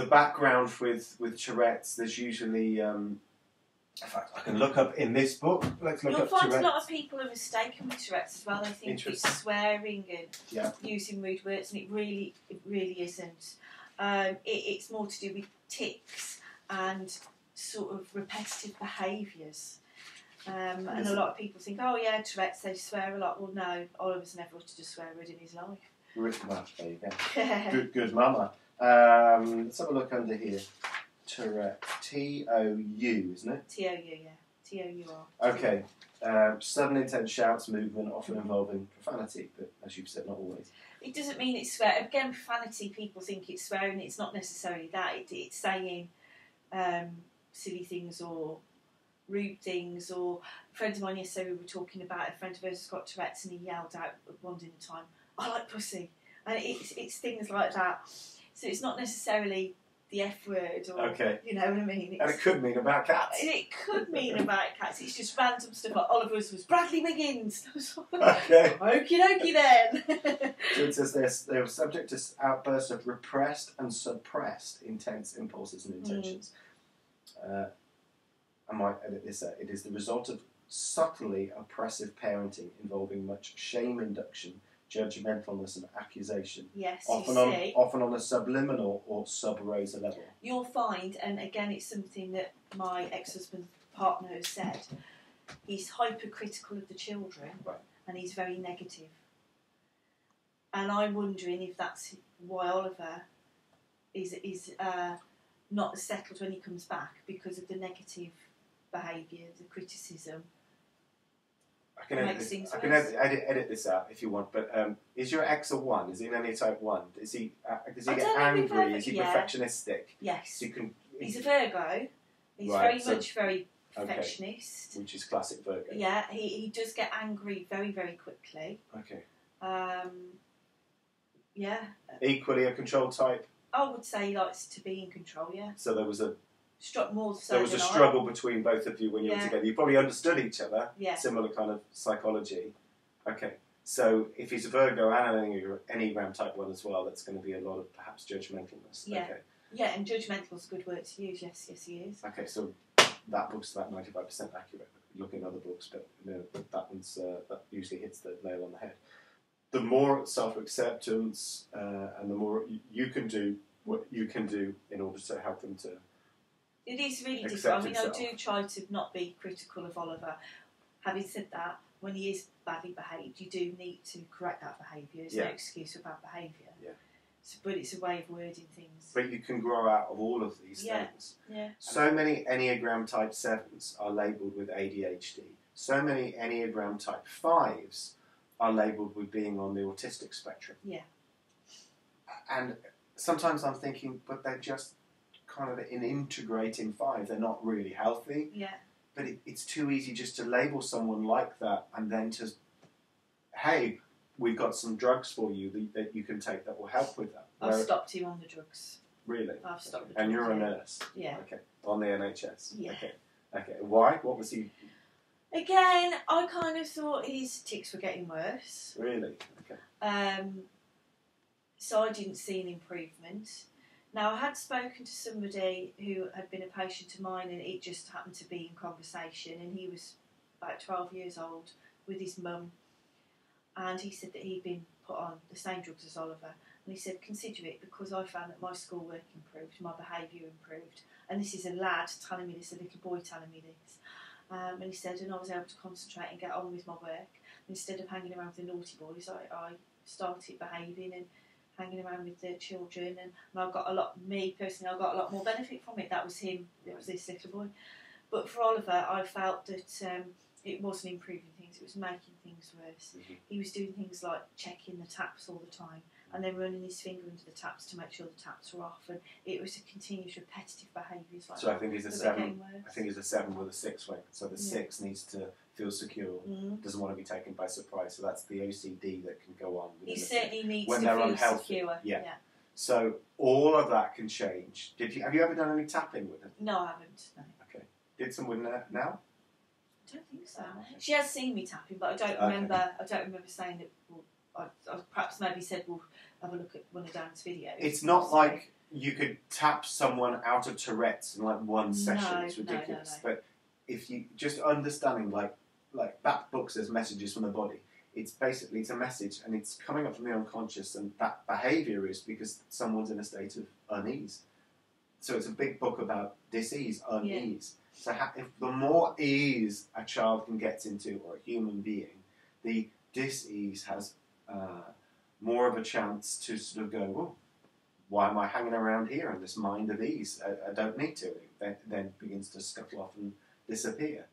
the background with Tourette's, there's usually, in fact, I can look up in this book. Let's look You'll up find Tourette's. a lot of people are mistaken with Tourette's as well. They think it's swearing and using rude words, and it really isn't. It's more to do with tics and sort of repetitive behaviours. And a lot of people think, oh yeah, Tourette's, they swear a lot. Well, no, Oliver's never uttered a swear word in his life. Well, there you go. good mama. Let's have a look under here. Tourette. T-O-U, isn't it? T-O-U, yeah. T-O-U-R. Okay. Sudden intense shouts, movement, often involving profanity, but as you've said, not always. It doesn't mean it's swear. Again, profanity, people think it's swearing. It's not necessarily that. It's saying silly things or rude things. Or a friend of mine yesterday, we were talking about a friend of hers who's got Tourette's, and he yelled out at one dinner time, "I like pussy," and it's things like that. So it's not necessarily the F word, or you know what I mean. And it could mean about cats. It could mean about cats. It's just random stuff. Like Oliver's was Bradley McGinn's. Okay. Okie dokie then. So it says this: they were subject to outbursts of repressed and suppressed intense impulses and intentions. I might edit this out. It is the result of subtly oppressive parenting involving much shame induction, judgmentalness and accusation. Yes, often on a subliminal or sub-rosa level. You'll find, and again it's something that my ex-husband's partner has said, he's hypercritical of the children, and he's very negative. And I'm wondering if that's why Oliver is not settled when he comes back, because of the negative behaviour, the criticism. I can edit this out if you want, but is your ex a 1? Is he an any type 1? Does he get angry? Is he perfectionistic? Yes. So he's a Virgo. He's very perfectionist. Which is classic Virgo. Yeah, he does get angry very, very quickly. Okay. Yeah. Equally a control type? I would say he likes to be in control, yeah. So there was a There was a struggle between both of you when you were together. You probably understood each other. Yeah. Similar kind of psychology. Okay. So if he's a Virgo and an Enneagram type 1 as well, that's going to be a lot of perhaps judgmentalness. Yeah. Okay. Yeah, and judgmental is a good word to use. Yes, he is. Okay, so that book's about 95% accurate. Look in other books, but that usually hits the nail on the head. The more self-acceptance and the more you can do what you can do in order to help them to. It is really difficult. I mean, I do try to not be critical of Oliver. Having said that, when he is badly behaved, you do need to correct that behaviour. There's no excuse for bad behaviour. Yeah. So, but it's a way of wording things. But you can grow out of all of these things. Yeah. So many Enneagram type 7s are labelled with ADHD. So many Enneagram type 5s are labelled with being on the autistic spectrum. Yeah. And sometimes I'm thinking, but they're just kind of an integrating 5. They're not really healthy. Yeah. But it's too easy just to label someone like that and then to, hey, we've got some drugs for you that you can take that will help with that. I've stopped him on the drugs. Really? I've stopped the drugs. And you're a nurse? Yeah. Okay. On the NHS? Yeah. Okay. Why? What was he... Again, I kind of thought his tics were getting worse. Really? Okay. So I didn't see an improvement. Now, I had spoken to somebody who had been a patient of mine, and it just happened to be in conversation, and he was about 12 years old with his mum, and he said that he'd been put on the same drugs as Oliver, and he said, consider it, because I found that my schoolwork improved, my behaviour improved, and this is a lad telling me this, a little boy telling me this, and he said, and I was able to concentrate and get on with my work. Instead of hanging around with the naughty boys, I started behaving and hanging around with the children, and I got a lot, me personally, I got a lot more benefit from it. That was him, it was this little boy. But for Oliver, I felt that it wasn't improving things, it was making things worse. Mm-hmm. He was doing things like checking the taps all the time, and then running his finger into the taps to make sure the taps were off, and it was a continuous repetitive behaviour. Like so I think he's a 7. I think he's a 7 with a 6 wing. So the 6 needs to feel secure, doesn't want to be taken by surprise. So that's the OCD that can go on. He certainly needs when to they're feel unhealthy. Secure. Yeah. So all of that can change. Have you ever done any tapping with him? No, I haven't. No. Okay. Did some with her now? I don't think so. She has seen me tapping, but I don't remember. I don't remember saying that. Well, I perhaps maybe said we'll have a look at one of Dan's videos. It's not like you could tap someone out of Tourette's in like one session. It's ridiculous. No. But if you just understanding like that book says messages from the body. It's basically, it's a message and it's coming up from the unconscious, and that behaviour is because someone's in a state of unease. So it's a big book about dis-ease, unease. So if the more ease a child can get into, or a human being, the dis-ease has more of a chance to sort of go, oh, why am I hanging around here in this mind of ease? I don't need to. It then begins to scuttle off and disappear.